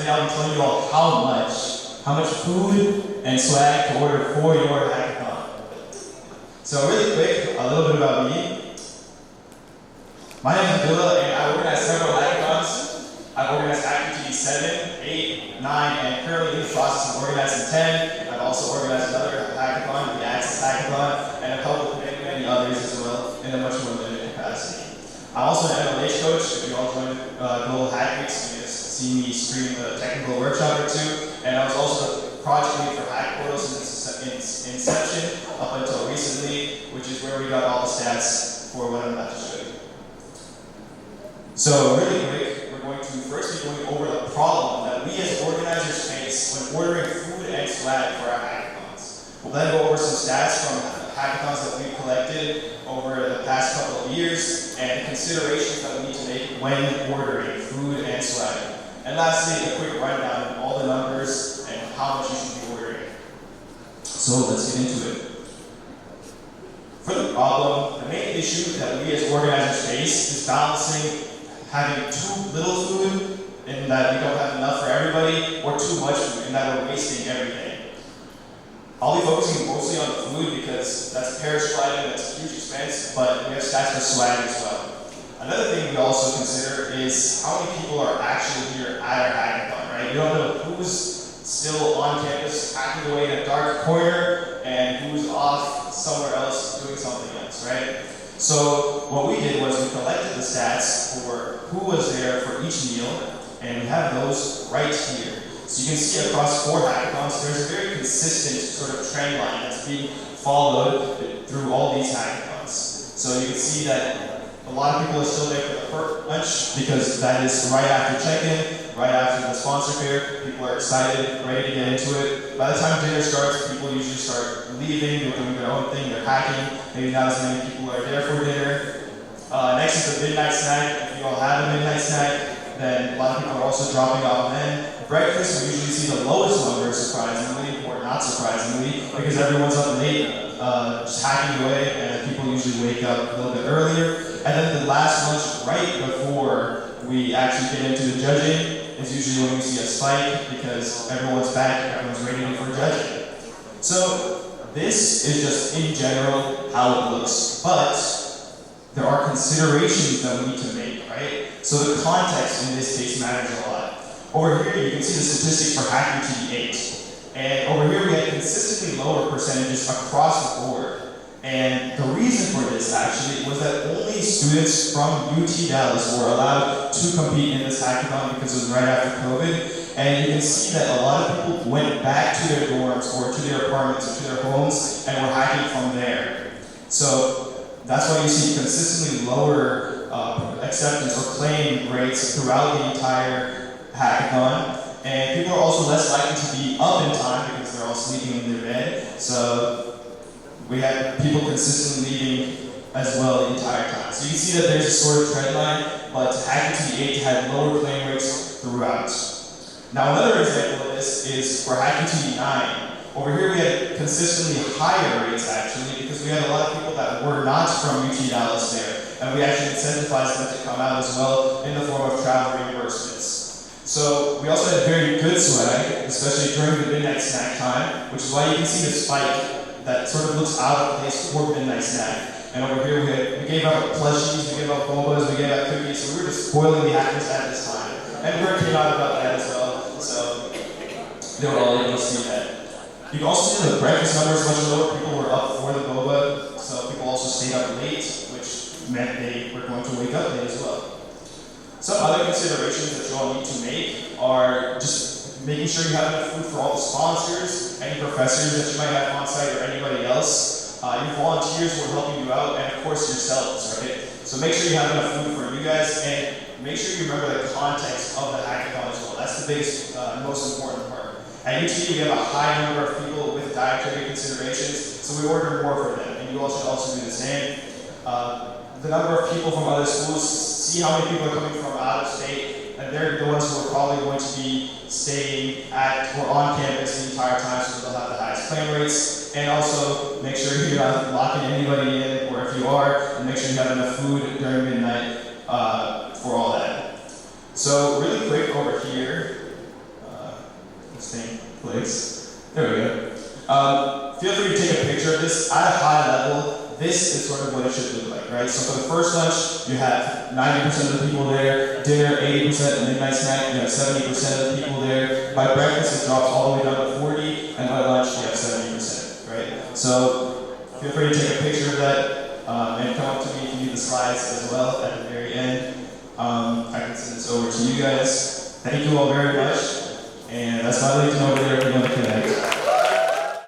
today I'll be telling you all how much food and swag to order for your hackathon. So really quick, a little bit about me. My name is Abdullah, and I organize several hackathons. I've organized Hackcon XI, 8, 9, and currently in the process of organizing 10. I've also organized another hackathon, the Access Hackathon, and I've helped with many others as well in a much more limited capacity. I'm also an MLH coach. If you all joined Global Hack Weeks, you can see me stream a technical workshop or two. And I was also the project lead for Hack Portal since its inception up until recently, which is where we got all the stats for what I'm about to show you. So really quick, we're going to first be going over the problem that we as organizers face when ordering food and swag for our hackathons. We'll then go over some stats from hackathons that we've collected over the past couple of years and considerations that we need to make when ordering food and swag. And lastly, a quick rundown of all the numbers and how much you should be ordering. So let's get into it. For the problem, the main issue that we as organizers face is balancing having too little food and that we don't have enough for everybody, or too much food and that we're wasting everything. I'll be focusing mostly on the food because that's perishable item, that's a huge expense, but we have stats for swag as well. Another thing we also consider is how many people are actually here at our hackathon, right? You don't know who's still on campus hacking away in a dark corner and who's off somewhere else doing something else, right? So what we did was we collected the stats for who was there for each meal, and we have those right here. So you can see across 4 hackathons, there's a very consistent sort of trend line that's being followed through all these hackathons. So you can see that a lot of people are still there for the lunch because that is right after check-in, right after the sponsor fair. People are excited, ready to get into it. By the time dinner starts, people usually start leaving, they're doing their own thing, they're hacking. Maybe not as many people are there for dinner. Next is the midnight snack. If you all have a midnight snack, then a lot of people are also dropping off then. Breakfast, we usually see the lowest numbers, surprisingly, or not surprisingly, because everyone's up late, just hacking away, and people usually wake up a little bit earlier. And then the last lunch, right before we actually get into the judging, is usually when we see a spike, because everyone's back, everyone's ready for judging. So this is just, in general, how it looks. But there are considerations that we need to make, right? So the context in this case matters a lot. Over here, you can see the statistics for Hackcon 8. And over here, we had consistently lower percentages across the board. And the reason for this, actually, was that only students from UT Dallas were allowed to compete in this hackathon because it was right after COVID. And you can see that a lot of people went back to their dorms or to their apartments or to their homes and were hacking from there. So that's why you see consistently lower acceptance or claim rates throughout the entire hackathon. And people are also less likely to be up in time because they're all sleeping in their bed. So we had people consistently leaving as well the entire time. So you can see that there's a sort of trend line, but Hackcon 8 had lower claim rates throughout. Now another example of this is for Hackcon 9. Over here we had consistently higher rates actually because we had a lot of people that were not from UT Dallas there. And we actually incentivized them to come out as well in the form of travel reimbursements. So we also had very good swag, especially during the midnight snack time, which is why you can see the spike that sort of looks out of place for midnight snack. And over here we gave out plushies, we gave out bombas, we gave out cookies, so we were just spoiling the hackers at this time. And word came out about that as well, so they were all able to see that. You can also see the breakfast numbers much lower. People were up for the boba, so people also stayed up late, which meant they were going to wake up late as well. Some other considerations that you all need to make are just making sure you have enough food for all the sponsors, any professors that you might have on site, or anybody else, your volunteers who are helping you out, and of course yourselves, right? So make sure you have enough food for you guys, and make sure you remember the context of the hackathon as well. That's the biggest, most important part. At UT, we have a high number of people with dietary considerations, so we order more for them, and you all should also do the same. The number of people from other schools, see how many people are coming from out of state, and they're the ones who are probably going to be staying at or on campus the entire time, so they'll have the highest claim rates. And also make sure you're not locking anybody in, or if you are, and make sure you have enough food during midnight for all that. So really quick over here, thing clicks. There we go. Feel free to take a picture of this. At a high level, this is sort of what it should look like, right? So for the first lunch, you have 90% of the people there. Dinner, 80%. And midnight snack, you have 70% of the people there. By breakfast, it drops all the way down to 40, and by lunch, you have 70%, right? So feel free to take a picture of that, and come up to me if you need the slides as well at the very end. I can send this over to you guys. Thank you all very much, and that's my LinkedIn over there if you want to connect.